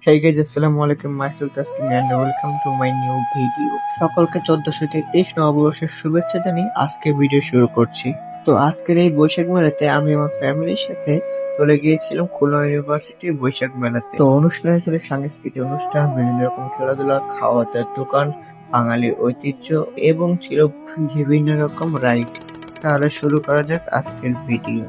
Hey guys, আসসালামু আলাইকুম, myself Taskin and welcome to my new video. সকলকে 1433 নববর্ষের শুভেচ্ছা জানিয়ে আজকের ভিডিও শুরু করছি। তো আজকের এই বৈশাখ মেলাতে আমি আমার ফ্যামিলির সাথে চলে গিয়েছিলাম খুলনা ইউনিভার্সিটির বৈশাখ মেলাতে। তো অনুষ্ঠানে ছিল সাংস্কৃতিক অনুষ্ঠান, বিভিন্ন রকম খেলাধুলা, খাওয়া দাওয়ার দোকান, বাঙালির ঐতিহ্য এবং ছিল বিভিন্ন রকম রাইড। তাহলে শুরু করা যাক আজকের ভিডিও।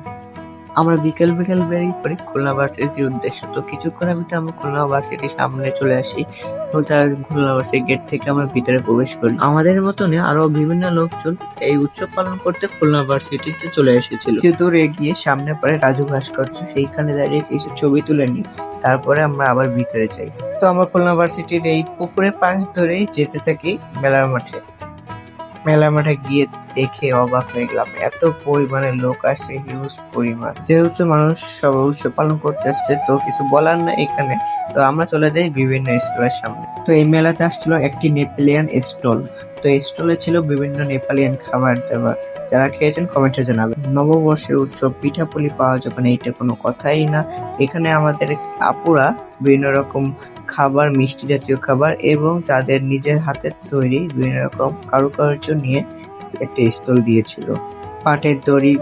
আমরা বিকেল বিকেল বেরিয়ে পড়ি খুলনা ভার্সিটির উদ্দেশ্যে। তো কিছুক্ষণের ভিতরে আমরা খুলনা ভার্সিটির সামনে চলে আসি এবং তার খুলনা ভার্সিটি গেট থেকে আমরা ভিতরে প্রবেশ করি। আমাদের মতনই আরো বিভিন্ন লোকজন এই উৎসব পালন করতে খুলনা ভার্সিটিতে চলে এসেছিল। কিছু দূর এগিয়ে সামনে পড়ে রাজু ভাস্কর্য, সেইখানে দাঁড়িয়ে কিছু ছবি তুলে নিই, তারপরে আমরা আবার ভিতরে যাই। তো আমরা খুলনা ভার্সিটির এই পুকুরের পাশ ধরেই যেতে থাকি মেলার মাঠে। মেলার মাঠে গিয়ে দেখে অবাক হয়ে গেলাম, এত পরিমাণে লোক আসছে, হিউজ পরিমাণ। যেহেতু মানুষ সব উৎসব পালন করতে আসছে, তো কিছু বলার না এখানে। তো আমরা চলে যাই বিভিন্ন স্টলের সামনে। তো এই মেলাতে আসছিল একটি নেপালিয়ান স্টল। তো এই স্টলে ছিল বিভিন্ন নেপালিয়ান খাবার দাবার। যারা খেয়েছেন কমেন্টে জানাবেন। নববর্ষের উৎসব, পিঠাপুলি পাওয়া যাবে না এটা কোনো কথাই না। এখানে আমাদের আপুরা বিভিন্ন রকম খাবার, মিষ্টি জাতীয় খাবার এবং তাদের নিজের হাতের তৈরি বিভিন্ন রকম কারুকার্য নিয়ে একটা স্টল দিয়েছিল। পাটের দড়ি,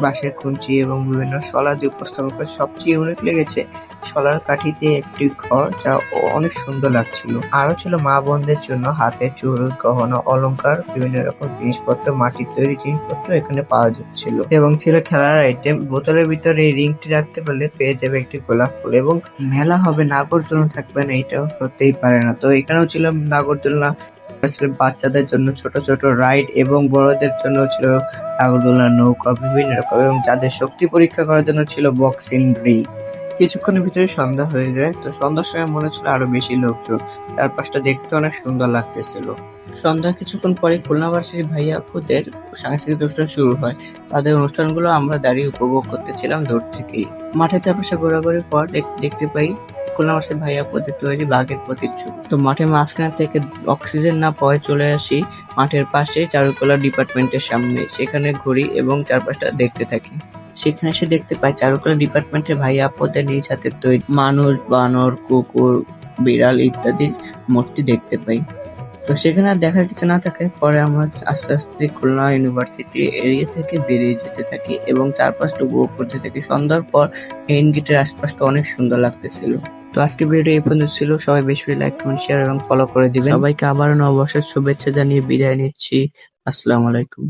বাঁশের কঞ্চি এবং বিভিন্ন শলা দিয়ে উপস্থাপন করে। সবচেয়ে ইউনিক লেগেছে শলার কাঠিতে একটি ঘর, যা অনেক সুন্দর লাগছিল। আরো ছিল মা বোনদের জন্য হাতে চুল, গহনা, অলংকার, বিভিন্ন রকম জিনিসপত্র, মাটির তৈরি জিনিসপত্র এখানে পাওয়া যাচ্ছিল। এবং ছিল খেলার আইটেম। বোতলের ভিতরে এই রিংটি রাখতে পারলে পেয়ে যাবে একটি গোলাপ ফুল। এবং মেলা হবে, নাগরদোলনা থাকবে না, এটাও হতেই পারে না। তো এখানেও ছিল নাগরদোলনা, ছিল বাচ্চাদের জন্য ছোট ছোট রাইড এবং বড়দের জন্য ছিল নাগরদোলনা, নৌকা, বিভিন্ন রকম। এবং যাদের শক্তি পরীক্ষা করার জন্য ছিল বক্সিং রিং। কিছুক্ষণের ভিতরে সন্ধ্যা হয়ে যায়। তো সন্ধ্যার সময় মনে হচ্ছিল আরো বেশি লোকজন, চারপাশটা দেখতে অনেক সুন্দর লাগতেছিল। সন্ধ্যার কিছুক্ষণ পরে খুলনা ভার্সিটির ভাইয়া আপুদের সাংস্কৃতিক অনুষ্ঠান শুরু হয়। তাদের অনুষ্ঠানগুলো আমরা দাঁড়িয়ে উপভোগ করতেছিলাম দূর থেকেই। মাঠের চারপাশে ঘোরাঘুরির পর দেখতে পাই খুলনা ভার্সিটির ভাইয়া আপুদের তৈরি বাঘের প্রতিচ্ছবি। তো মাঠের মাঝখানে থেকে অক্সিজেন না পাওয়ায় চলে আসি মাঠের পাশে চারুকলা ডিপার্টমেন্টের সামনে। সেখানে ঘুরি এবং চারপাশটা দেখতে থাকি। সেখানে এসে দেখতে পাই চারুকলা ডিপার্টমেন্টের ভাইয়া আপুদের নিজ হাতের তৈরি মানুষ, বানর, কুকুর, বিড়াল ইত্যাদি মূর্তি দেখতে পাই। তো সেখানে আর দেখার কিছু না থাকায় পরে আমরা আস্তে আস্তে খুলনা ইউনিভার্সিটি এরিয়া থেকে বেরিয়ে যেতে থাকি এবং চারপাশটা উপভোগ করতে থাকি। সন্ধ্যার পর মেইন গেটের আশপাশটা অনেক সুন্দর লাগতেছিল। তো আজকে ভিডিও এই পর্যন্ত ছিল। সবাই বেশি বেশি লাইক, কমেন্ট, শেয়ার এবং ফলো করে দিবেন। সবাইকে আবারও নববর্ষের শুভেচ্ছা জানিয়ে বিদায় নিচ্ছি। আসসালামু আলাইকুম।